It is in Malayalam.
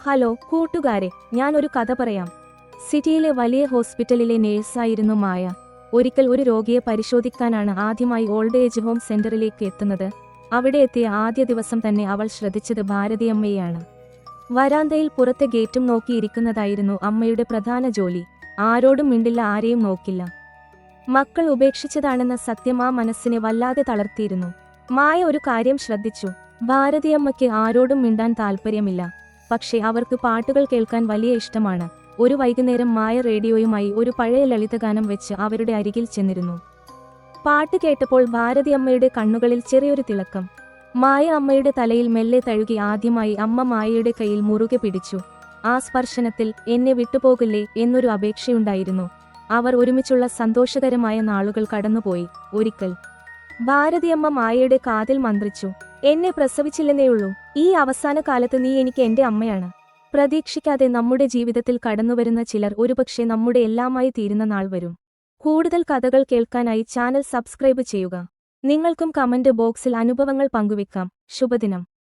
ഹലോ കൂട്ടുകാരെ, ഞാൻ ഒരു കഥ പറയാം. സിറ്റിയിലെ വലിയ ഹോസ്പിറ്റലിലെ നേഴ്സായിരുന്നു മായ. ഒരിക്കൽ ഒരു രോഗിയെ പരിശോധിക്കാനാണ് ആദ്യമായി ഓൾഡ് ഏജ് ഹോം സെന്ററിലേക്ക് എത്തുന്നത്. അവിടെ എത്തിയ ആദ്യ ദിവസം തന്നെ അവൾ ശ്രദ്ധിച്ചത് ഭാരതിയമ്മയെയാണ്. വരാന്തയിൽ പുറത്തെ ഗേറ്റും നോക്കിയിരിക്കുന്നതായിരുന്നു അമ്മയുടെ പ്രധാന ജോലി. ആരോടും മിണ്ടില്ല, ആരെയും നോക്കില്ല. മക്കൾ ഉപേക്ഷിച്ചതാണെന്ന സത്യം ആ മനസ്സിനെ വല്ലാതെ തളർത്തിയിരുന്നു. മായ ഒരു കാര്യം ശ്രദ്ധിച്ചു. ഭാരതിയമ്മയ്ക്ക് ആരോടും മിണ്ടാൻ താൽപ്പര്യമില്ല. പക്ഷേ അവർക്ക് പാട്ടുകൾ കേൾക്കാൻ വലിയ ഇഷ്ടമാണ്. ഒരു വൈകുന്നേരം മായ റേഡിയോയുമായി ഒരു പഴയ ലളിതഗാനം വെച്ച് അവരുടെ അരികിൽ ചെന്നിരുന്നു. പാട്ട് കേട്ടപ്പോൾ ഭാരതിയമ്മയുടെ കണ്ണുകളിൽ ചെറിയൊരു തിളക്കം. മായ അമ്മയുടെ തലയിൽ മെല്ലെ തഴുകി. ആദ്യമായി അമ്മ മായയുടെ കയ്യിൽ മുറുകെ പിടിച്ചു. ആ സ്പർശനത്തിൽ എന്നെ വിട്ടുപോകില്ലേ എന്നൊരു അപേക്ഷയുണ്ടായിരുന്നു. അവർ ഒരുമിച്ചുള്ള സന്തോഷകരമായ നാളുകൾ കടന്നുപോയി. ഒരിക്കൽ ഭാരതിയമ്മ മായയുടെ കാതിൽ മന്ത്രിച്ചു, എന്നെ പ്രസവിച്ചില്ലെന്നേയുള്ളൂ, ഈ അവസാന കാലത്ത് നീ എനിക്ക് എന്റെ അമ്മയാണ്. പ്രതീക്ഷിക്കാതെ നമ്മുടെ ജീവിതത്തിൽ കടന്നുവരുന്ന ചിലർ ഒരുപക്ഷെ നമ്മുടെ എല്ലാമായി തീരുന്ന നാൾ വരും. കൂടുതൽ കഥകൾ കേൾക്കാനായി ചാനൽ സബ്സ്ക്രൈബ് ചെയ്യുക. നിങ്ങൾക്കും കമന്റ് ബോക്സിൽ അനുഭവങ്ങൾ പങ്കുവെക്കാം. ശുഭദിനം.